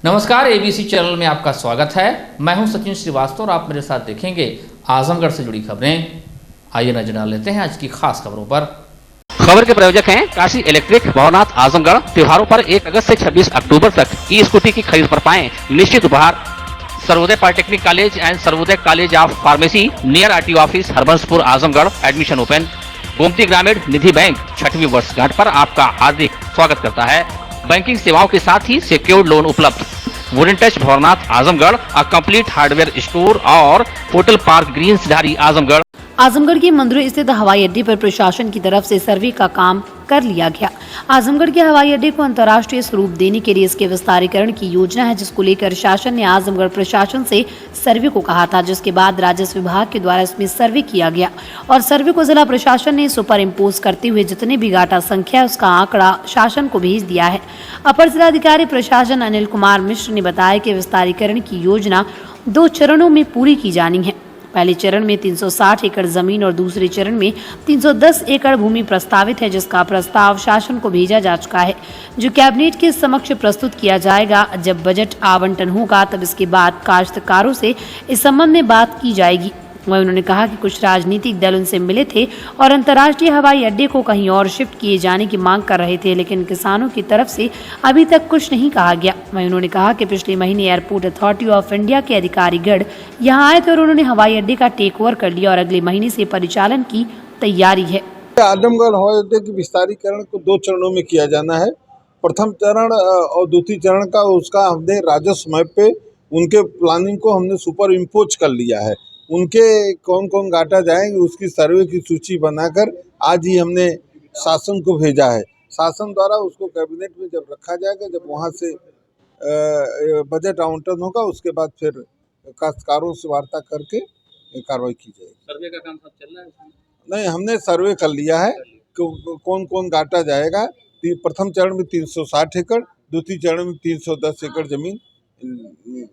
नमस्कार, ABC channel में आपका स्वागत है। मैं हूं सचिन श्रीवास्तव और आप मेरे साथ देखेंगे आजमगढ़ से जुड़ी खबरें। आइए नजर डाल लेते हैं आज की खास खबरों पर। खबर के प्रायोजक हैं काशी इलेक्ट्रिक, भवनाथ, आजमगढ़। त्योहारों पर 1 अगस्त से 26 अक्टूबर तक ई स्कूटी की खरीद पर पाएं निश्चित उपहार। Sarvodaya polytechnic college and Sarvodaya college of pharmacy near RTO office, Harbanspur, Azamgarh. Admission open. Gomti Grameen Nidhi bank 6वीं वर्षगांठ पर आपका हार्दिक स्वागत करता है। बैंकिंग सेवाओं के साथ ही सिक्योर्ड लोन उपलब्ध। Wooden touch, Bhavnath, Azamgarh. A complete hardware store और होटल पार्क ग्रीन सिधारी, आजमगढ़। आजमगढ़ के मंदिर स्थित हवाई अड्डे पर प्रशासन की तरफ से सर्वे का काम कर लिया गया। आजमगढ़ के हवाई अड्डे को अंतर्राष्ट्रीय स्वरूप देने के लिए इसके विस्तारीकरण की योजना है, जिसको लेकर शासन ने आजमगढ़ प्रशासन से सर्वे को कहा था, जिसके बाद राजस्व विभाग के द्वारा इसमें सर्वे किया गया और सर्वे को जिला प्रशासन ने सुपर इम्पोज करते हुए जितने भी गाटा संख्या है उसका आंकड़ा शासन को भेज दिया है। अपर जिलाधिकारी प्रशासन अनिल कुमार मिश्र ने बताया कि विस्तारीकरण की योजना 2 चरणों में पूरी की जानी है। पहले चरण में 360 एकड़ जमीन और दूसरे चरण में 310 एकड़ भूमि प्रस्तावित है, जिसका प्रस्ताव शासन को भेजा जा चुका है, जो कैबिनेट के समक्ष प्रस्तुत किया जाएगा। जब बजट आवंटन होगा तब इसके बाद काश्तकारों से इस संबंध में बात की जाएगी। वहीं उन्होंने कहा कि कुछ राजनीतिक दल उनसे मिले थे और अंतर्राष्ट्रीय हवाई अड्डे को कहीं और शिफ्ट किए जाने की मांग कर रहे थे, लेकिन किसानों की तरफ से अभी तक कुछ नहीं कहा गया। वहीं उन्होंने कहा कि पिछले महीने एयरपोर्ट अथॉरिटी ऑफ इंडिया के अधिकारीगण यहां आए थे और उन्होंने हवाई अड्डे का टेक ओवर कर लिया और अगले महीने से परिचालन की तैयारी है। आजमगढ़ हवाई अड्डे के विस्तारीकरण को 2 चरणों में किया जाना है। प्रथम चरण और द्वितीय चरण का उसका हमने राजस्व मैप पे उनके प्लानिंग को हमने सुपर इम्पोज कर लिया है। उनके कौन कौन गाटा जाएंगे उसकी सर्वे की सूची बनाकर आज ही हमने शासन को भेजा है। शासन द्वारा उसको कैबिनेट में जब रखा जाएगा, जब वहाँ से बजट आवंटन होगा, उसके बाद फिर काश्तकारों से वार्ता करके कार्रवाई की जाएगी। सर्वे का काम सब चल रहा है? नहीं, हमने सर्वे कर लिया है कि कौन कौन गाटा जाएगा। प्रथम चरण में 360 एकड़, द्वितीय चरण में 310 एकड़ जमीन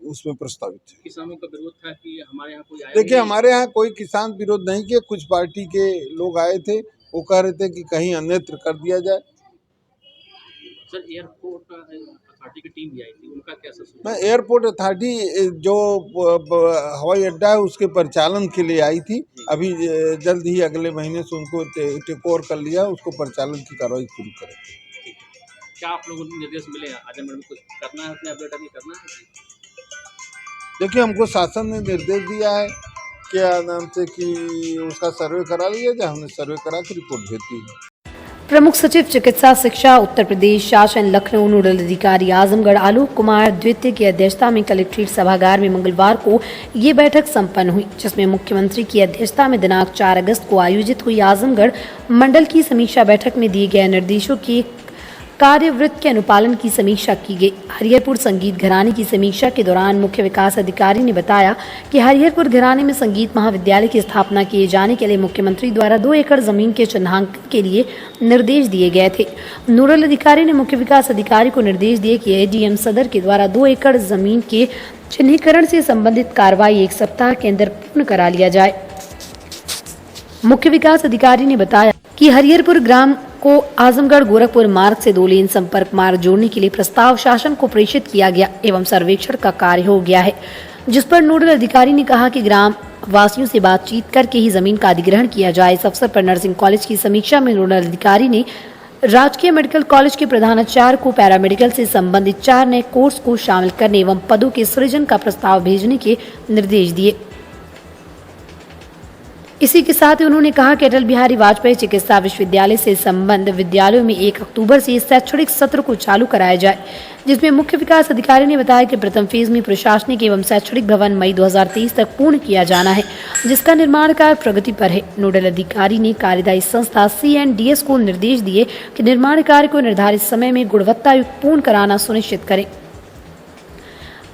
उसमें प्रस्तावित है। किसानों का विरोध था कि हमारे यहाँ कोई आया? देखिए, हमारे यहाँ कोई किसान विरोध नहीं किया। कुछ पार्टी के लोग आए थे, वो कह रहे थे कि कहीं अन्यत्र कर दिया जाए। सर, एयरपोर्ट अथॉरिटी की टीम भी आई थी, उनका क्या सर? मैं एयरपोर्ट अथॉरिटी जो हवाई अड्डा है उसके परिचालन के लिए आई थी। अभी जल्द ही अगले महीने से उनको टेक ओवर कर लिया, उसको परिचालन की कार्रवाई शुरू करेंगे। क्या आप लोगों को निर्देश मिले आजमगढ़ में कुछ करना है, अपने अपडेट अभी करना है? देखिए, हमको शासन ने निर्देश दिया है क्या नाम से कि उसका सर्वे करा लिया जाए। हमने सर्वे करा के रिपोर्ट भेज दी है। प्रमुख सचिव चिकित्सा शिक्षा उत्तर प्रदेश शासन लखनऊ नोडल अधिकारी आजमगढ़ आलोक कुमार द्वितीय की अध्यक्षता में कलेक्ट्रेट सभागार में मंगलवार को ये बैठक संपन्न हुई, जिसमें मुख्यमंत्री की अध्यक्षता में दिनांक 4 अगस्त को आयोजित हुई आजमगढ़ मंडल की समीक्षा बैठक में दिए गए निर्देशों की कार्यवृत्त के अनुपालन की समीक्षा की गई। हरिहरपुर संगीत घराने की समीक्षा के दौरान मुख्य विकास अधिकारी ने बताया कि हरिहरपुर घराने में संगीत महाविद्यालय की स्थापना किए जाने के लिए मुख्यमंत्री द्वारा 2 एकड़ जमीन के चिन्हांकन के लिए निर्देश दिए गए थे। नोडल अधिकारी ने मुख्य विकास अधिकारी को निर्देश दिए कि एडीएम सदर के द्वारा 2 एकड़ जमीन के चिन्हीकरण से संबंधित कार्रवाई 1 सप्ताह के अंदर पूर्ण करा लिया जाए। मुख्य विकास अधिकारी ने बताया कि हरिहरपुर ग्राम को आजमगढ़ गोरखपुर मार्ग से 2 लेन संपर्क मार्ग जोड़ने के लिए प्रस्ताव शासन को प्रेषित किया गया एवं सर्वेक्षण का कार्य हो गया है, जिस पर नोडल अधिकारी ने कहा कि ग्राम वासियों से बातचीत करके ही जमीन का अधिग्रहण किया जाए। इस अवसर पर नर्सिंग कॉलेज की समीक्षा में नोडल अधिकारी ने राजकीय मेडिकल कॉलेज के प्रधानाचार्य को पैरामेडिकल से संबंधित 4 नए कोर्स को शामिल करने एवं पदों के सृजन का प्रस्ताव भेजने के निर्देश दिए। इसी के साथ ही उन्होंने कहा कि अटल बिहारी वाजपेयी चिकित्सा विश्वविद्यालय से संबद्ध विद्यालयों में 1 अक्टूबर से शैक्षणिक सत्र को चालू कराया जाए, जिसमें मुख्य विकास अधिकारी ने बताया कि प्रथम फेज में प्रशासनिक एवं शैक्षणिक भवन मई 2023 तक पूर्ण किया जाना है, जिसका निर्माण कार्य प्रगति पर है। नोडल अधिकारी ने कार्यदायी संस्था CNDS को निर्देश दिए कि निर्माण कार्य को निर्धारित समय में गुणवत्ता युक्त पूर्ण कराना सुनिश्चित करें।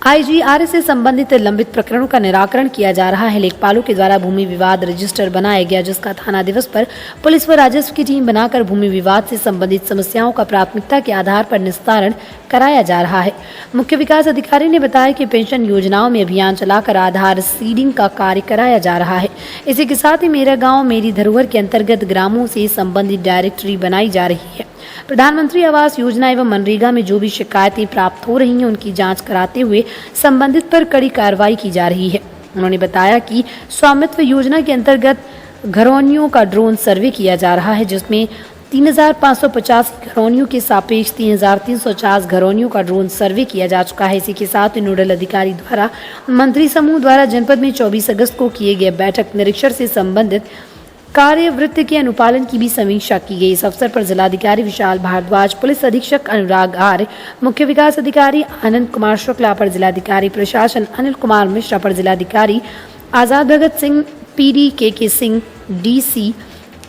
IGRA से संबंधित लंबित प्रकरणों का निराकरण किया जा रहा है। लेखपालों के द्वारा भूमि विवाद रजिस्टर बनाया गया, जिसका थाना दिवस पर पुलिस व राजस्व की टीम बनाकर भूमि विवाद से संबंधित समस्याओं का प्राथमिकता के आधार पर निस्तारण कराया जा रहा है। मुख्य विकास अधिकारी ने बताया कि पेंशन योजनाओं में अभियान चलाकर आधार सीडिंग का कार्य कराया जा रहा है। इसी के साथ ही मेरा गाँव मेरी धरोहर के अंतर्गत ग्रामों से संबंधित डायरेक्टरी बनाई जा रही है। प्रधानमंत्री आवास योजना एवं मनरेगा में जो भी शिकायतें प्राप्त हो रही हैं उनकी जांच कराते हुए संबंधित पर कड़ी कार्रवाई की जा रही है। उन्होंने बताया कि स्वामित्व योजना के अंतर्गत घरौनियों का ड्रोन सर्वे किया जा रहा है, जिसमें 3,550 घरौनियों के सापेक्ष 3,350 घरौनियों का ड्रोन सर्वे किया जा चुका है। इसी के साथ नोडल अधिकारी द्वारा मंत्री समूह द्वारा जनपद में 24 अगस्त को किए गए बैठक निरीक्षण से संबंधित कार्यवृत्ति के अनुपालन की भी समीक्षा की गई। इस अवसर पर जिलाधिकारी विशाल भारद्वाज, पुलिस अधीक्षक अनुराग आर्य, मुख्य विकास अधिकारी आनंद कुमार शुक्ला, अपर जिलाधिकारी प्रशासन अनिल कुमार मिश्रा, अपर जिलाधिकारी आजाद भगत सिंह, PD के सिंह, DC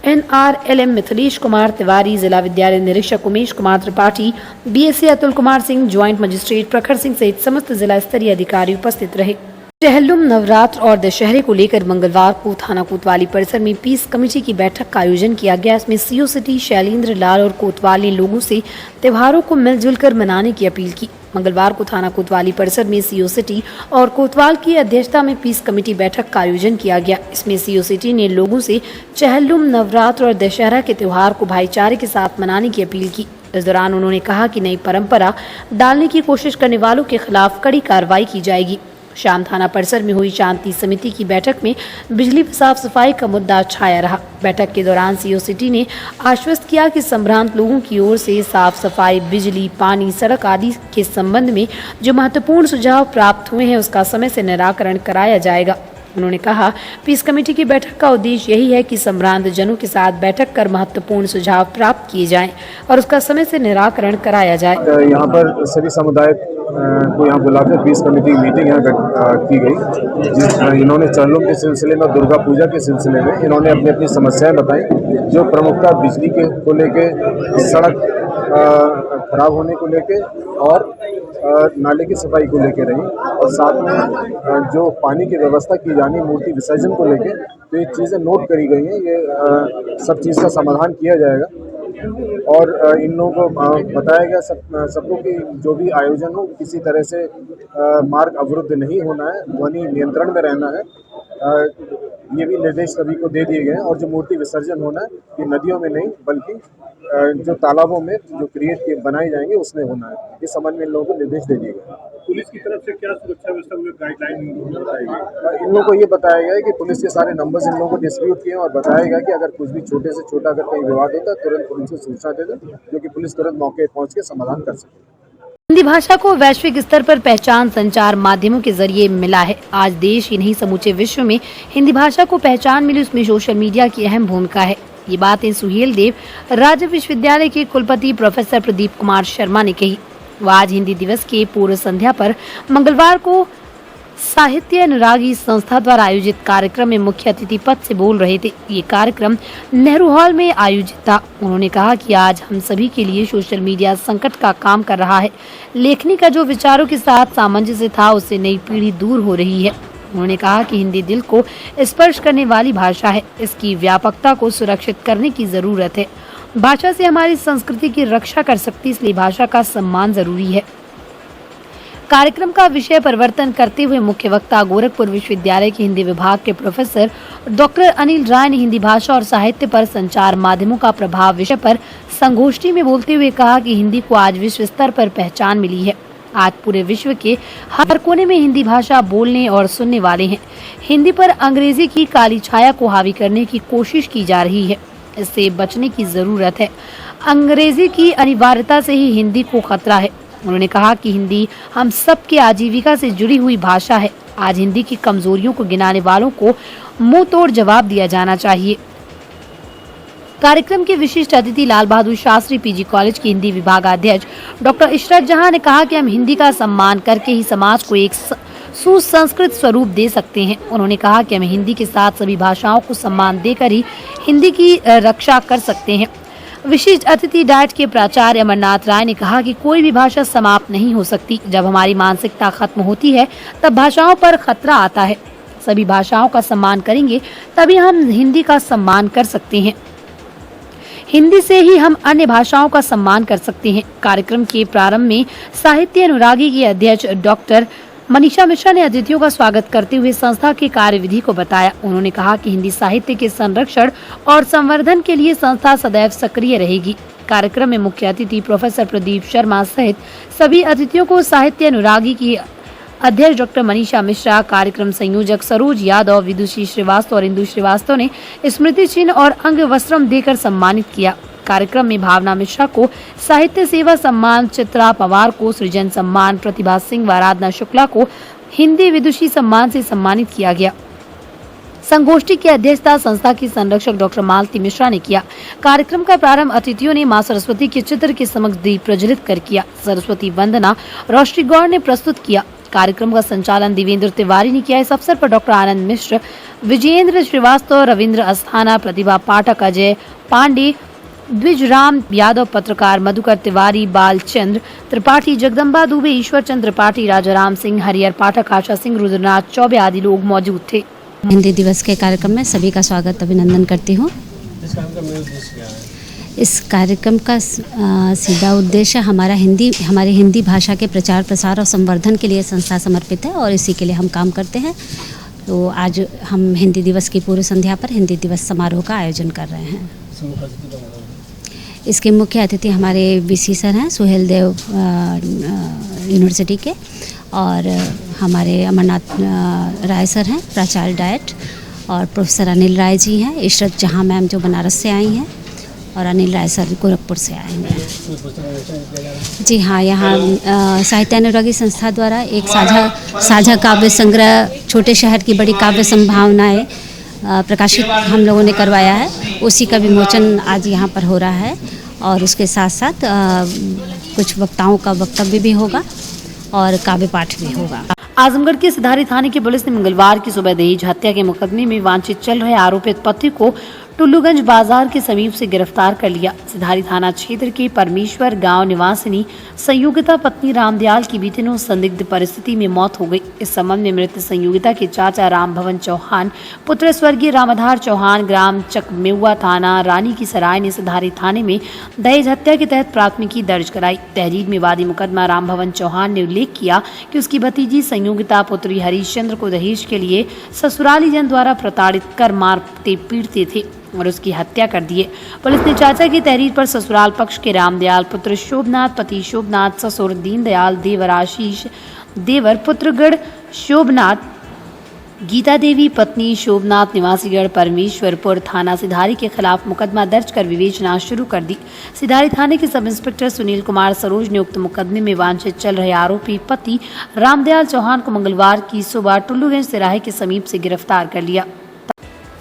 NRLM मिथिलेश कुमार तिवारी, जिला विद्यालय निरीक्षक Umesh Kumar Tripathi, BSc Atul Kumar Singh, joint magistrate प्रखर सिंह सहित समस्त जिला स्तरीय अधिकारी उपस्थित रहे। चहलुम नवरात्र और दशहरे को लेकर मंगलवार को थाना कोतवाली परिसर में पीस कमेटी की बैठक का आयोजन किया गया। इसमें CO सिटी शैलेंद्र लाल और कोतवाल ने लोगों से त्योहारों को मिलजुल कर मनाने की अपील की। मंगलवार को थाना कोतवाली परिसर में CO सिटी और कोतवाल की अध्यक्षता में पीस कमेटी बैठक का आयोजन किया गया। इसमें CO सिटी ने लोगों से चहलुम नवरात्र और दशहरा के त्योहार को भाईचारे के साथ मनाने की अपील की। इस दौरान उन्होंने कहा कि नई परंपरा डालने की कोशिश करने वालों के खिलाफ कड़ी कार्रवाई की जाएगी। शाम थाना परिसर में हुई शांति समिति की बैठक में बिजली व साफ सफाई का मुद्दा छाया रहा। बैठक के दौरान CO सिटी ने आश्वस्त किया कि संभ्रांत लोगों की ओर से साफ सफाई, बिजली, पानी, सड़क आदि के संबंध में जो महत्वपूर्ण सुझाव प्राप्त हुए हैं उसका समय से निराकरण कराया जाएगा। उन्होंने कहा, पीस कमेटी की बैठक का उद्देश्य यही है कि संभ्रांत जनों के साथ बैठक कर महत्वपूर्ण सुझाव प्राप्त किए जाएं और उसका समय से निराकरण कराया जाए। यहाँ पर सभी समुदाय को यहाँ बुलाकर पीस कमेटी मीटिंग यहाँ की गई। इन्होंने चहलुम के सिलसिले में, दुर्गा पूजा के सिलसिले में इन्होंने अपनी अपनी समस्याएं बताई, जो प्रमुखता बिजली के को लेके, सड़क खराब होने को लेके और नाले की सफाई को लेके रही, और साथ में जो पानी की व्यवस्था की जानी मूर्ति विसर्जन को लेके, तो ये चीज़ें नोट करी गई हैं। ये सब चीज़ का समाधान किया जाएगा और इन लोगों को बताया गया सबको कि जो भी आयोजन हो किसी तरह से मार्ग अवरुद्ध नहीं होना है, ध्वनि नियंत्रण में रहना है। ये भी निर्देश सभी को दे दिए गए हैं। और जो मूर्ति विसर्जन होना है ये नदियों में नहीं बल्कि जो तालाबों में जो बनाए जाएंगे उसमें होना है। इस संबंध में इन लोगों को निर्देश दे दिए गए। पुलिस की तरफ से क्या सुरक्षा व्यवस्था में गाइडलाइन बताई गई? इन लोगों को ये बताया गया है कि पुलिस के सारे नंबर्स इन लोगों को डिस्प्यूट किए और बताया गया कि अगर कुछ भी छोटे से छोटा अगर कहीं विवाद होता है तुरंत पुलिस को सूचना दे दें, जो कि पुलिस तुरंत मौके पहुंच के समाधान कर सके। हिंदी भाषा को वैश्विक स्तर पर पहचान संचार माध्यमों के जरिए मिला है। आज देश ही नहीं समूचे विश्व में हिंदी भाषा को पहचान मिली, उसमें सोशल मीडिया की अहम भूमिका है। ये बातें सुहेल देव राज्य विश्वविद्यालय के कुलपति प्रोफेसर प्रदीप कुमार शर्मा ने कही। वह आज हिंदी दिवस के पूर्व संध्या पर मंगलवार को साहित्य अनुरागी संस्था द्वारा आयोजित कार्यक्रम में मुख्य अतिथि पद से बोल रहे थे। ये कार्यक्रम नेहरू हॉल में आयोजित था। उन्होंने कहा कि आज हम सभी के लिए सोशल मीडिया संकट का काम कर रहा है। लेखनी का जो विचारों के साथ सामंजस्य था उससे नई पीढ़ी दूर हो रही है। उन्होंने कहा कि हिंदी दिल को स्पर्श करने वाली भाषा है, इसकी व्यापकता को सुरक्षित करने की जरूरत है। भाषा से हमारी संस्कृति की रक्षा कर सकती, इसलिए भाषा का सम्मान जरूरी है। कार्यक्रम का विषय परिवर्तन करते हुए मुख्य वक्ता गोरखपुर विश्वविद्यालय के हिंदी विभाग के प्रोफेसर डॉक्टर अनिल राय ने हिंदी भाषा और साहित्य पर संचार माध्यमों का प्रभाव विषय पर संगोष्ठी में बोलते हुए कहा कि हिंदी को आज विश्व स्तर पर पहचान मिली है। आज पूरे विश्व के हर कोने में हिंदी भाषा बोलने और सुनने वाले हैं। हिंदी पर अंग्रेजी की काली छाया को हावी करने की कोशिश की जा रही है, इससे बचने की जरूरत है। अंग्रेजी की अनिवार्यता से ही हिंदी को खतरा है। उन्होंने कहा कि हिंदी हम सबके आजीविका से जुड़ी हुई भाषा है। आज हिंदी की कमजोरियों को गिनाने वालों को मुंह तोड़ जवाब दिया जाना चाहिए। कार्यक्रम के विशिष्ट अतिथि लाल बहादुर शास्त्री PG कॉलेज के हिंदी विभागाध्यक्ष डॉक्टर इशरत जहां ने कहा कि हम हिंदी का सम्मान करके ही समाज को एक सुसंस्कृत स्वरूप दे सकते हैं। उन्होंने कहा कि हम हिंदी के साथ सभी भाषाओं को सम्मान देकर ही हिंदी की रक्षा कर सकते हैं। विशिष्ट अतिथि डाइट के प्राचार्य अमरनाथ राय ने कहा कि कोई भी भाषा समाप्त नहीं हो सकती। जब हमारी मानसिकता खत्म होती है तब भाषाओं पर खतरा आता है। सभी भाषाओं का सम्मान करेंगे तभी हम हिंदी का सम्मान कर सकते हैं। हिंदी से ही हम अन्य भाषाओं का सम्मान कर सकते हैं। कार्यक्रम के प्रारंभ में साहित्य अनुरागी के अध्यक्ष डॉक्टर मनीषा मिश्रा ने अतिथियों का स्वागत करते हुए संस्था की कार्यविधि को बताया। उन्होंने कहा कि हिंदी साहित्य के संरक्षण और संवर्धन के लिए संस्था सदैव सक्रिय रहेगी। कार्यक्रम में मुख्य अतिथि प्रोफेसर प्रदीप शर्मा सहित सभी अतिथियों को साहित्य अनुरागी की अध्यक्ष डॉक्टर मनीषा मिश्रा, कार्यक्रम संयोजक सरोज यादव, विदुषी श्रीवास्तव और इंदु श्रीवास्तव ने स्मृति चिन्ह और अंग वस्त्रम देकर सम्मानित किया। कार्यक्रम में भावना मिश्रा को साहित्य सेवा सम्मान, चित्रा पवार को सृजन सम्मान, प्रतिभा सिंह व आराधना शुक्ला को हिंदी विदुषी सम्मान से सम्मानित किया गया। संगोष्ठी की अध्यक्षता संस्था की संरक्षक डॉक्टर मालती मिश्रा ने किया। कार्यक्रम का प्रारंभ अतिथियों ने मां सरस्वती के चित्र के समक्ष दीप प्रज्वलित कर किया। सरस्वती वंदना रोशनी गौड़ ने प्रस्तुत किया। कार्यक्रम का संचालन देवेंद्र तिवारी ने किया। इस अवसर पर डॉक्टर आनंद मिश्र, विजयेंद्र श्रीवास्तव, रविंद्र अस्थाना, प्रतिभा पाठक, अजय पांडे, द्विजराम यादव, पत्रकार मधुकर तिवारी, बालचंद्र त्रिपाठी, जगदम्बा दुबे, ईश्वर चंद्र त्रिपाठी, राजाराम सिंह, हरिहर पाठक, आशा सिंह, रुद्रनाथ चौबे आदि लोग मौजूद थे। हिंदी दिवस के कार्यक्रम में सभी का स्वागत अभिनंदन करती हूँ। इस कार्यक्रम का सीधा उद्देश्य हमारी हिंदी भाषा के प्रचार प्रसार और संवर्धन के लिए संस्था समर्पित है और इसी के लिए हम काम करते हैं। तो आज हम हिंदी दिवस की पूर्व संध्या पर हिंदी दिवस समारोह का आयोजन कर रहे हैं। इसके मुख्य अतिथि हमारे बीसी सर हैं, सुहेल देव यूनिवर्सिटी के, और हमारे अमरनाथ राय सर हैं, प्राचार्य डाइट, और प्रोफेसर अनिल राय जी हैं, इशरत जहां मैम जो बनारस से आई हैं, और अनिल राय सर गोरखपुर से आए हैं। जी हाँ, यहाँ साहित्य अनुरागी संस्था द्वारा एक साझा काव्य संग्रह छोटे शहर की बड़ी काव्य संभावनाएं प्रकाशित हम लोगों ने करवाया है। उसी का विमोचन आज यहाँ पर हो रहा है और उसके साथ साथ कुछ वक्ताओं का वक्तव्य भी होगा और काव्य पाठ भी होगा। आजमगढ़ के सिधारी थाने की पुलिस ने मंगलवार की सुबह दहेज हत्या के मुकदमे में वांछित चल रहे आरोपित पति को टुल्लूगंज बाजार के समीप से गिरफ्तार कर लिया। सिधारी थाना क्षेत्र के परमेश्वर गांव निवासिनी संयोगिता पत्नी रामदयाल की बीते दिनों संदिग्ध परिस्थिति में मौत हो गई। इस संबंध में मृत संयोगिता के चाचा राम भवन चौहान, पुत्र स्वर्गीय रामाधार चौहान, ग्राम चकमेवा, थाना रानी की सराय ने सिधारी थाने में दहेज हत्या के तहत प्राथमिकी दर्ज कराई। तहरीर में वादी मुकदमा राम भवन चौहान ने उल्लेख किया कि उसकी भतीजी संयोगिता पुत्री हरीशचंद्र को दहेज के लिए ससुराली जन द्वारा प्रताड़ित कर मारते पीटते थे और उसकी हत्या कर दिए। पुलिस ने चाचा की तहरीर पर ससुराल पक्ष के रामदयाल पुत्र शोभनाथ, पति शोभनाथ, ससुर दीनदयाल, देवर आशीष, देवर पुत्रगढ़ शोभनाथ, गीता देवी पत्नी शोभनाथ, निवासीगढ़ परमेश्वरपुर, थाना सिधारी के खिलाफ मुकदमा दर्ज कर विवेचना शुरू कर दी। सिधारी थाने के सब इंस्पेक्टर सुनील कुमार सरोज ने उक्त मुकदमे में वांछित चल रहे आरोपी पति रामदयाल चौहान को मंगलवार की सुबह टुल्लूगंज तिराहे के समीप से गिरफ्तार कर लिया।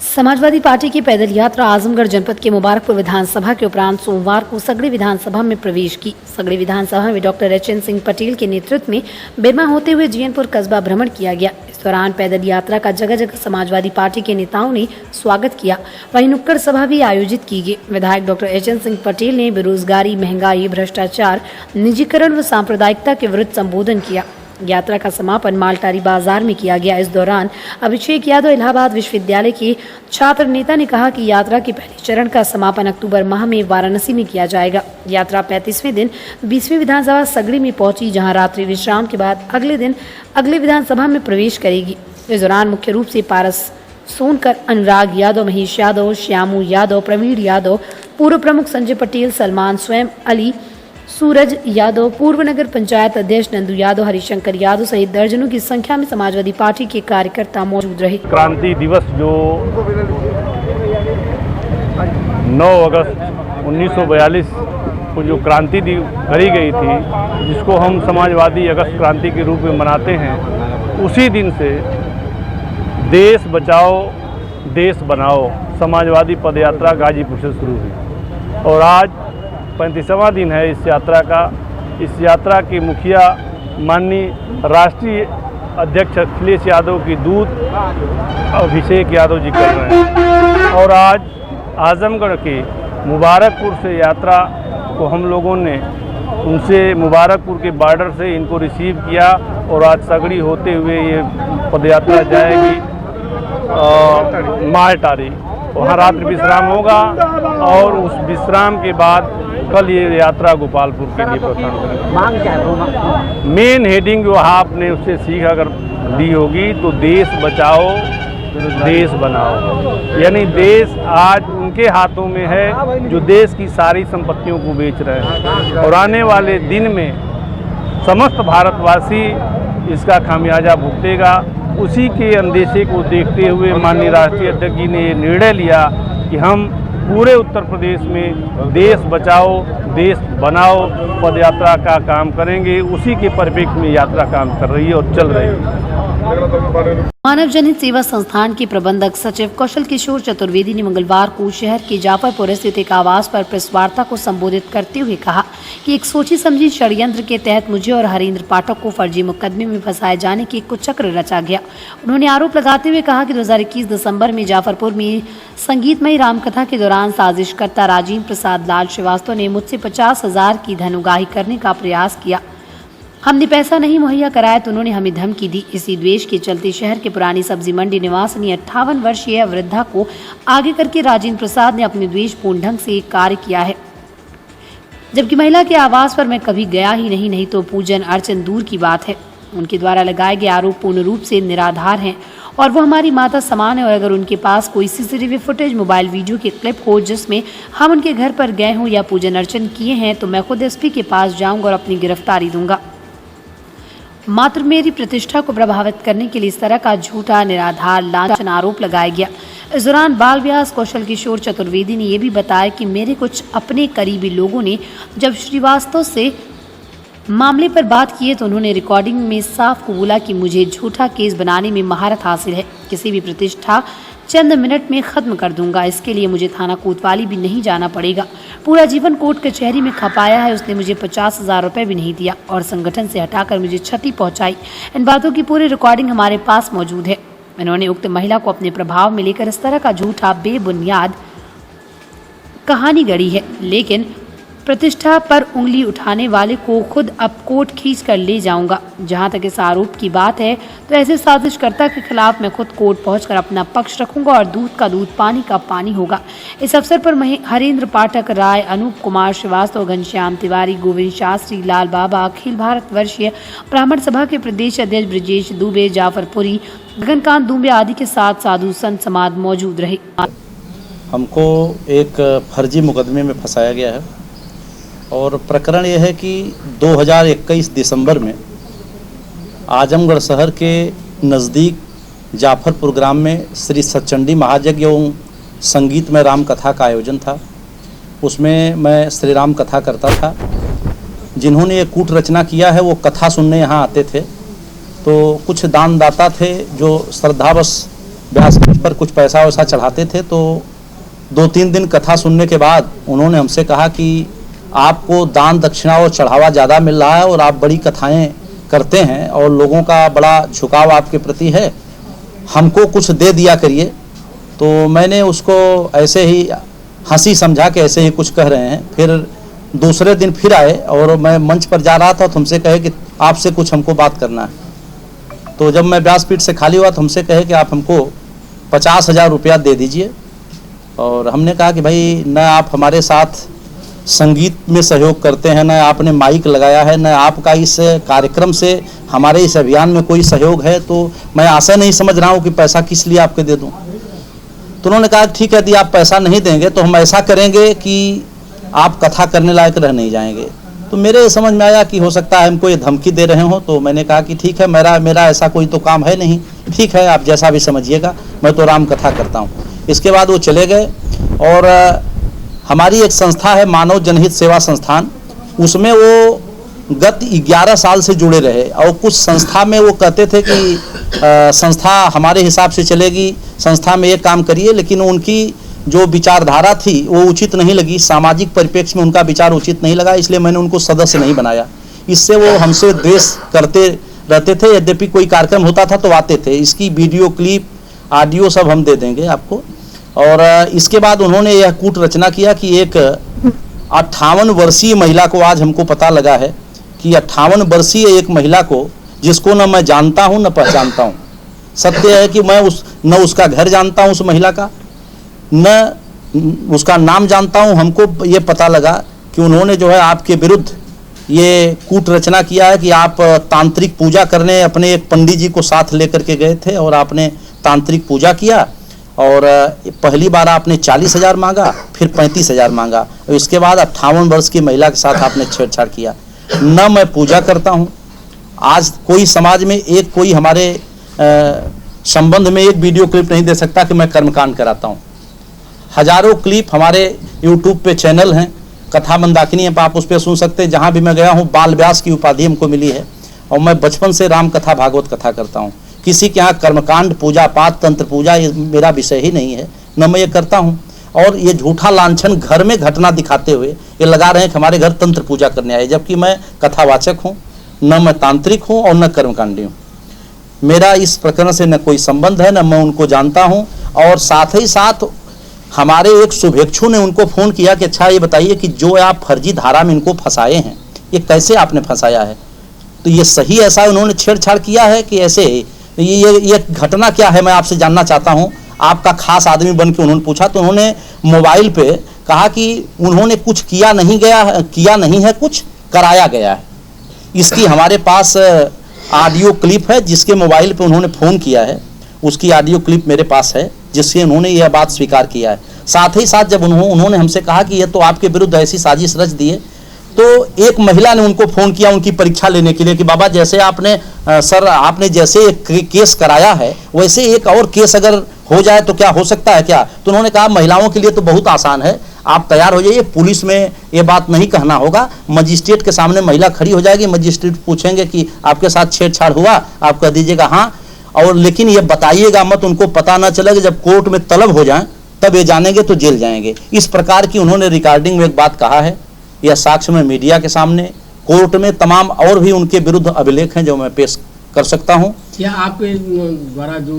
समाजवादी पार्टी की पैदल यात्रा आजमगढ़ जनपद के मुबारकपुर विधानसभा के उपरांत सोमवार को सगड़ी विधानसभा में प्रवेश की। सगड़ी विधानसभा में डॉक्टर एचएन सिंह पटेल के नेतृत्व में बेरमा होते हुए जीयनपुर कस्बा भ्रमण किया गया। इस दौरान पैदल यात्रा का जगह जगह समाजवादी पार्टी के नेताओं ने स्वागत किया। वहीं नुक्कड़ सभा भी आयोजित की गई। विधायक डॉक्टर एचएन सिंह पटेल ने बेरोजगारी, महंगाई, भ्रष्टाचार, निजीकरण व सांप्रदायिकता के विरुद्ध संबोधन किया। यात्रा का समापन मालटारी बाजार में किया गया। इस दौरान अभिषेक यादव इलाहाबाद विश्वविद्यालय के छात्र नेता ने कहा कि यात्रा के पहले चरण का समापन अक्टूबर माह में वाराणसी में किया जाएगा। यात्रा 35वें दिन 20वीं विधानसभा सगड़ी में पहुंची, जहां रात्रि विश्राम के बाद अगले दिन अगले विधानसभा में प्रवेश करेगी। इस दौरान मुख्य रूप से पारस सोनकर, अनुराग यादव, महेश यादव, श्यामू यादव, प्रवीण यादव, पूर्व प्रमुख संजय पटेल, सलमान स्वयं अली, सूरज यादव, पूर्व नगर पंचायत अध्यक्ष नंदू यादव, हरिशंकर यादव सहित दर्जनों की संख्या में समाजवादी पार्टी के कार्यकर्ता मौजूद रहे। क्रांति दिवस जो 9 अगस्त 1942 को जो क्रांति करी गई थी, जिसको हम समाजवादी अगस्त क्रांति के रूप में मनाते हैं, उसी दिन से देश बचाओ देश बनाओ समाजवादी पदयात्रा गाजीपुर से शुरू हुई और आज 35वां दिन है इस यात्रा का। इस यात्रा के मुखिया माननीय राष्ट्रीय अध्यक्ष अखिलेश यादव की दूत अभिषेक यादव जी कर रहे हैं और आज आजमगढ़ के मुबारकपुर से यात्रा को हम लोगों ने उनसे मुबारकपुर के बॉर्डर से इनको रिसीव किया और आज सगड़ी होते हुए ये पदयात्रा जाएगी मालटारी। वहाँ रात्रि विश्राम होगा और उस विश्राम के बाद कल ये यात्रा गोपालपुर के लिए प्रस्थान करेंगे। मेन हेडिंग जो आपने उससे सीख अगर दी होगी तो देश बचाओ देश बनाओ, यानी देश आज उनके हाथों में है जो देश की सारी संपत्तियों को बेच रहे हैं, और आने वाले दिन में समस्त भारतवासी इसका खामियाजा भुगतेगा। उसी के अंदेशे को देखते हुए माननीय राष्ट्रीय अध्यक्ष जी ने ये निर्णय लिया कि हम पूरे उत्तर प्रदेश में देश बचाओ देश बनाओ पदयात्रा का काम करेंगे। उसी के परिप्रेक्ष्य में यात्रा काम कर रही है और चल रही है। मानव जनहित सेवा संस्थान के प्रबंधक सचिव कौशल किशोर चतुर्वेदी ने मंगलवार को शहर के जाफरपुर स्थित एक आवास पर प्रेस वार्ता को संबोधित करते हुए कहा कि एक सोची समझी षड्यंत्र के तहत मुझे और हरेंद्र पाठक को फर्जी मुकदमे में फंसाए जाने की एक कुचक्र रचा गया। उन्होंने आरोप लगाते हुए कहा कि 2021 दिसंबर में जाफरपुर में संगीतमयी रामकथा के दौरान साजिशकर्ता राजेंद्र प्रसाद लाल श्रीवास्तव ने मुझसे 50,000 की धन उगाही करने का प्रयास किया। हमने पैसा नहीं मुहैया कराया तो उन्होंने हमें धमकी दी। इसी द्वेष के चलते शहर के पुरानी सब्जी मंडी निवासिनी 58 वर्षीय वृद्धा को आगे करके राजेंद्र प्रसाद ने अपने द्वेषपूर्ण ढंग से एक कार्य किया है, जबकि महिला के आवास पर मैं कभी गया ही नहीं तो पूजन अर्चन दूर की बात है। उनके द्वारा लगाए गए आरोप पूर्ण रूप से निराधार हैं और वो हमारी माता समान है, और अगर उनके पास कोई सीसीटीवी फुटेज मोबाइल वीडियो के क्लिप हो जिसमें हम उनके घर पर गए हों या पूजन अर्चन किए हैं तो मैं खुद एसपी के पास जाऊंगा और अपनी गिरफ्तारी दूंगा। मात्र मेरी प्रतिष्ठा को प्रभावित करने के लिए इस तरह का झूठा निराधार लांछन आरोप लगाया गया। इस दौरान बाल व्यास कौशल किशोर चतुर्वेदी ने यह भी बताया कि मेरे कुछ अपने करीबी लोगों ने जब श्रीवास्तव से मामले पर बात की तो उन्होंने रिकॉर्डिंग में साफ कबूला कि मुझे झूठा केस बनाने में महारत हासिल है। किसी भी प्रतिष्ठा चंद मिनट में खत्म कर दूंगा। इसके लिए मुझे थाना कोतवाली भी नहीं जाना पड़ेगा। पूरा जीवन कोर्ट कचहरी में खपाया है। उसने मुझे 50,000 रुपए भी नहीं दिया और संगठन से हटाकर मुझे क्षति पहुंचाई। इन बातों की पूरी रिकॉर्डिंग हमारे पास मौजूद है। इन्होंने उक्त महिला को अपने प्रभाव में लेकर इस तरह का झूठा बेबुनियाद कहानी गढ़ी है, लेकिन प्रतिष्ठा पर उंगली उठाने वाले को खुद अब कोर्ट खींच कर ले जाऊंगा। जहां तक इस आरोप की बात है तो ऐसे साजिशकर्ता के खिलाफ मैं खुद कोर्ट पहुंचकर अपना पक्ष रखूंगा और दूध का दूध पानी का पानी होगा। इस अवसर पर हरेंद्र पाठक, राय, अनूप कुमार श्रीवास्तव, घनश्याम तिवारी, गोविंद शास्त्री, लाल बाबा, अखिल भारत वर्षीय ब्राह्मण सभा के प्रदेश अध्यक्ष ब्रजेश दुबे, जाफरपुरी, गगनकांत दुबे आदि के साथ साधु संत समाज मौजूद रहे। हमको एक फर्जी मुकदमे में फंसाया गया है और प्रकरण यह है कि 2021 दिसंबर में आजमगढ़ शहर के नज़दीक जाफरपुर ग्राम में श्री सचंडी महायज्ञ एवं संगीतमय राम कथा का आयोजन था। उसमें मैं श्री राम कथा करता था। जिन्होंने ये कूट रचना किया है वो कथा सुनने यहाँ आते थे, तो कुछ दानदाता थे जो श्रद्धावश व्यासपीठ पर कुछ पैसा वैसा चढ़ाते थे। तो 2-3 दिन कथा सुनने के बाद उन्होंने हमसे कहा कि आपको दान दक्षिणा और चढ़ावा ज़्यादा मिल रहा है और आप बड़ी कथाएं करते हैं और लोगों का बड़ा झुकाव आपके प्रति है, हमको कुछ दे दिया करिए। तो मैंने उसको ऐसे ही हंसी समझा के ऐसे ही कुछ कह रहे हैं। फिर दूसरे दिन फिर आए और मैं मंच पर जा रहा था तो हमसे कहे कि आपसे कुछ हमको बात करना है। तो जब मैं व्यासपीठ से खाली हुआ तो हमसे कहे कि आप हमको 50,000 रुपया दे दीजिए। और हमने कहा कि भाई न आप हमारे साथ संगीत में सहयोग करते हैं, न आपने माइक लगाया है, न आपका इस कार्यक्रम से हमारे इस अभियान में कोई सहयोग है, तो मैं आशा नहीं समझ रहा हूँ कि पैसा किस लिए आपके दे दूँ। तो उन्होंने कहा ठीक है, यदि आप पैसा नहीं देंगे तो हम ऐसा करेंगे कि आप कथा करने लायक रह नहीं जाएंगे। तो मेरे समझ में आया कि हो सकता है हमको ये धमकी दे रहे हो। तो मैंने कहा कि ठीक है, मेरा ऐसा कोई तो काम है नहीं, ठीक है आप जैसा भी समझिएगा, मैं तो राम कथा करता हूँ। इसके बाद वो चले गए और हमारी एक संस्था है मानव जनहित सेवा संस्थान, उसमें वो गत 11 साल से जुड़े रहे और कुछ संस्था में वो कहते थे कि संस्था हमारे हिसाब से चलेगी, संस्था में ये काम करिए, लेकिन उनकी जो विचारधारा थी वो उचित नहीं लगी, सामाजिक परिप्रेक्ष्य में उनका विचार उचित नहीं लगा, इसलिए मैंने उनको सदस्य नहीं बनाया। इससे वो हमसे द्वेष करते रहते थे। यद्यपि कोई कार्यक्रम होता था तो आते थे। इसकी वीडियो क्लिप, ऑडियो सब हम दे देंगे आपको। और इसके बाद उन्होंने यह कूट रचना किया कि एक 58 वर्षीय महिला को, आज हमको पता लगा है कि 58 वर्षीय एक महिला को, जिसको न मैं जानता हूं न पहचानता हूं, सत्य है कि मैं न उसका घर जानता हूं उस महिला का, न उसका नाम जानता हूं। हमको ये पता लगा कि कि उन्होंने जो है आपके विरुद्ध ये कूट रचना किया है कि आप तांत्रिक पूजा करने अपने एक पंडित जी को साथ लेकर के गए थे और आपने तांत्रिक पूजा किया और पहली बार आपने 40,000 मांगा, फिर 35,000 मांगा और इसके बाद 58 वर्ष की महिला के साथ आपने छेड़छाड़ किया। न मैं पूजा करता हूँ, आज कोई समाज में एक कोई हमारे संबंध में एक वीडियो क्लिप नहीं दे सकता कि मैं कर्मकांड कराता हूँ। हजारों क्लिप हमारे यूट्यूब पे चैनल हैं, कथा मंदाकिनी है, आप उस पर सुन सकते हैं। जहाँ भी मैं गया हूँ बाल व्यास की उपाधि हमको मिली है और मैं बचपन से राम कथा भागवत कथा करता हूँ। किसी के यहाँ कर्मकांड पूजा पाठ तंत्र पूजा ये मेरा विषय ही नहीं है, न मैं ये करता हूँ। और ये झूठा लांछन घर में घटना दिखाते हुए ये लगा रहे हैं कि हमारे घर तंत्र पूजा करने आए, जबकि मैं कथावाचक हूँ, न मैं तांत्रिक हूँ और न कर्मकांडी हूँ। मेरा इस प्रकरण से न कोई संबंध है, न मैं उनको जानता हूँ। और साथ ही साथ हमारे एक शुभेच्छु ने उनको फ़ोन किया कि अच्छा ये बताइए कि जो आप फर्जी धारा में इनको फंसाए हैं ये कैसे आपने फंसाया है, तो ये सही ऐसा उन्होंने छेड़छाड़ किया है कि ऐसे ये घटना क्या है मैं आपसे जानना चाहता हूँ। आपका खास आदमी बन के उन्होंने पूछा तो उन्होंने मोबाइल पे कहा कि उन्होंने कुछ किया नहीं है, कुछ कराया गया है। इसकी हमारे पास ऑडियो क्लिप है जिसके मोबाइल पे उन्होंने फ़ोन किया है, उसकी ऑडियो क्लिप मेरे पास है जिससे उन्होंने यह बात स्वीकार किया है। साथ ही साथ जब उन्होंने हमसे कहा कि ये तो आपके विरुद्ध ऐसी साजिश रच दी है, तो एक महिला ने उनको फ़ोन किया उनकी परीक्षा लेने के लिए कि बाबा जैसे आपने जैसे एक केस कराया है वैसे एक और केस अगर हो जाए तो क्या हो सकता है क्या। तो उन्होंने कहा महिलाओं के लिए तो बहुत आसान है, आप तैयार हो जाइए, पुलिस में ये बात नहीं कहना होगा, मजिस्ट्रेट के सामने महिला खड़ी हो जाएगी, मजिस्ट्रेट पूछेंगे कि आपके साथ छेड़छाड़ हुआ, आप कह दीजिएगा हाँ, और लेकिन ये बताइएगा मत, उनको पता ना चलेगा, जब कोर्ट में तलब हो जाए तब ये जानेंगे तो जेल जाएंगे। इस प्रकार की उन्होंने रिकॉर्डिंग में एक बात कहा है, यह साक्ष्य में मीडिया के सामने कोर्ट में तमाम और भी उनके विरुद्ध अभिलेख हैं जो मैं पेश कर सकता हूं। क्या आपके द्वारा जो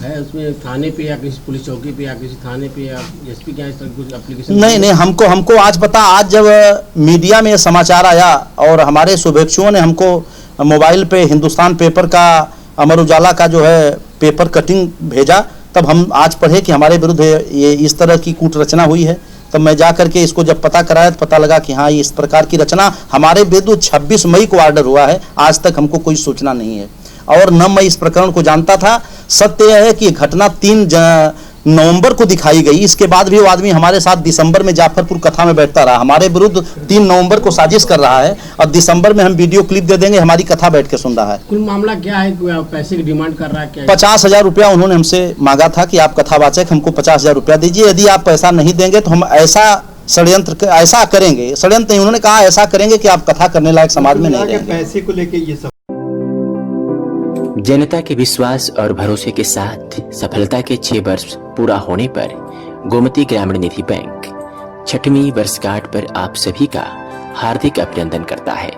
है उसमें थाने पे या किसी पुलिस चौकी पे या किसी थाने पे या एसपी के इस तरह कुछ एप्लीकेशन? नहीं, हमको आज पता, आज जब मीडिया में समाचार आया और हमारे शुभेच्छुओं ने हमको मोबाइल पे हिंदुस्तान पेपर का, अमर उजाला का जो है पेपर कटिंग भेजा, तब हम आज पढ़े कि हमारे विरुद्ध ये इस तरह की कूट रचना हुई है। तब मैं जा करके इसको जब पता कराया तो पता लगा कि हाँ इस प्रकार की रचना हमारे विरुद्ध 26 मई को ऑर्डर हुआ है, आज तक हमको कोई सूचना नहीं है और न मैं इस प्रकरण को जानता था। सत्य यह है कि घटना 3 नवंबर को दिखाई गई, इसके बाद भी वो आदमी हमारे साथ दिसंबर में जाफरपुर कथा में बैठता रहा, हमारे विरुद्ध 3 नवंबर को साजिश कर रहा है और दिसंबर में हम वीडियो क्लिप दे देंगे, हमारी कथा बैठ के सुन रहा है। कुल मामला क्या है, पैसे की डिमांड कर रहा है क्या? 50,000 रुपया उन्होंने हमसे मांगा था कि आप कथावाचक हमको 50,000 रुपया दीजिए, यदि आप पैसा नहीं देंगे तो हम ऐसा करेंगे, षड्यंत्र नहीं, उन्होंने कहा ऐसा करेंगे कि आप कथा करने लायक समाज में नहीं रहेंगे। पैसे को लेके ये सब जनता के विश्वास और भरोसे के साथ सफलता के 6 वर्ष पूरा होने पर गोमती ग्रामीण निधि बैंक 6वीं वर्षगांठ पर आप सभी का हार्दिक अभिनंदन करता है।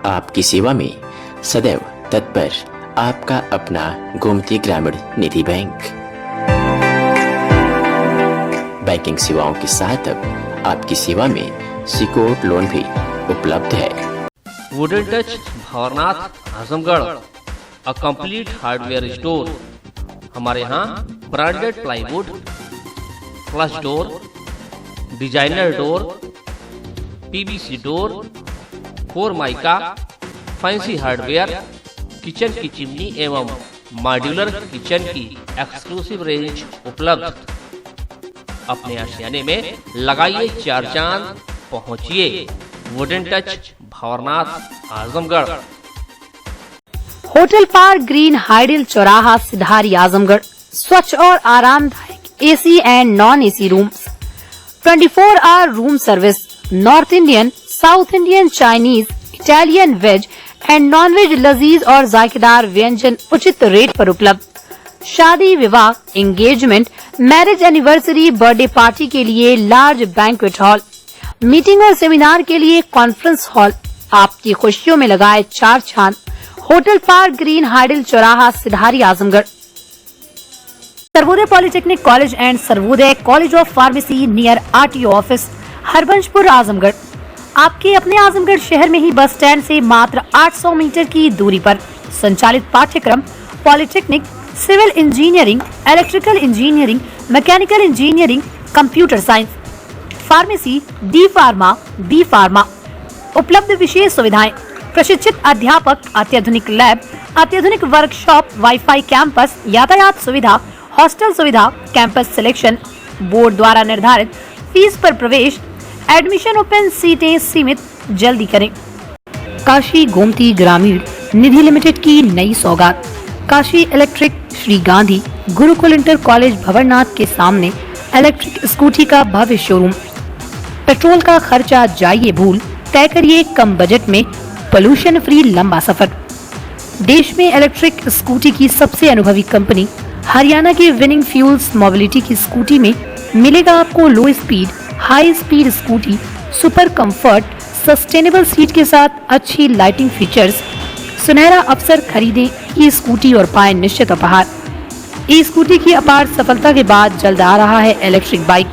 आपकी सेवा में सदैव तत्पर आपका अपना गोमती ग्रामीण निधि बैंक। बैंकिंग सेवाओं के साथ अब आपकी सेवा में सिक्योर्ड लोन भी उपलब्ध है। Wooden touch Bhawarnath Azamgarh, a complete hardware store. हमारे यहाँ branded plywood, flush door, designer door, PVC door, 4 mica, fancy hardware, kitchen की चिमनी एवं मॉड्यूलर किचन की एक्सक्लूसिव रेंज उपलब्ध। अपने आशियाने में लगाइए 4 चांद, पहुंचिए wooden touch Bhawarnath Azamgarh. Hotel park green hydel Chauraha Sidhari Azamgarh. स्वच्छ और आरामदायक AC and non AC rooms, 24 hour room service, north Indian, south Indian, Chinese, Italian, veg and non veg लजीज और जायकेदार व्यंजन उचित रेट पर उपलब्ध। शादी विवाह, engagement, marriage anniversary, birthday party के लिए लार्ज बैंक्वेट हॉल, मीटिंग और सेमिनार के लिए कॉन्फ्रेंस हॉल। आपकी खुशियों में लगाए 4 चांद। Hotel park green hydel Chauraha Sidhari Azamgarh. Sarvodaya polytechnic college and Sarvodaya college of pharmacy near RTO office, Harbanshpur Azamgarh. आपके अपने आजमगढ़ शहर में ही बस स्टैंड से मात्र 800 मीटर की दूरी पर संचालित पाठ्यक्रम polytechnic, civil engineering, electrical engineering, mechanical engineering, computer science, pharmacy, D pharma, B pharma. उपलब्ध विशेष सुविधाएं: प्रशिक्षित अध्यापक, अत्याधुनिक लैब, अत्याधुनिक वर्कशॉप, वाईफाई कैंपस, यातायात सुविधा, हॉस्टल सुविधा, कैंपस सिलेक्शन, बोर्ड द्वारा निर्धारित फीस पर प्रवेश, एडमिशन ओपन, सीटें सीमित, जल्दी करें। काशी गोमती ग्रामीण निधि लिमिटेड की नई सौगात। Kashi electric Shri Gandhi Gurukul inter college Bhawarnath के सामने इलेक्ट्रिक स्कूटी का भव्य शोरूम। पेट्रोल का खर्चा जाइए भूल, तय करिए कम बजट में पोल्यूशन फ्री लंबा सफर। देश में इलेक्ट्रिक स्कूटी की सबसे अनुभवी कंपनी हरियाणा की विनिंग फ्यूल्स मोबिलिटी की स्कूटी में मिलेगा आपको लो speed, high speed scooty, super comfort, sustainable seat के साथ अच्छी लाइटिंग फीचर्स। सुनहरा अवसर, खरीदें ई स्कूटी और पाएं निश्चित उपहार। ई स्कूटी की अपार सफलता के बाद जल्द आ रहा है इलेक्ट्रिक बाइक।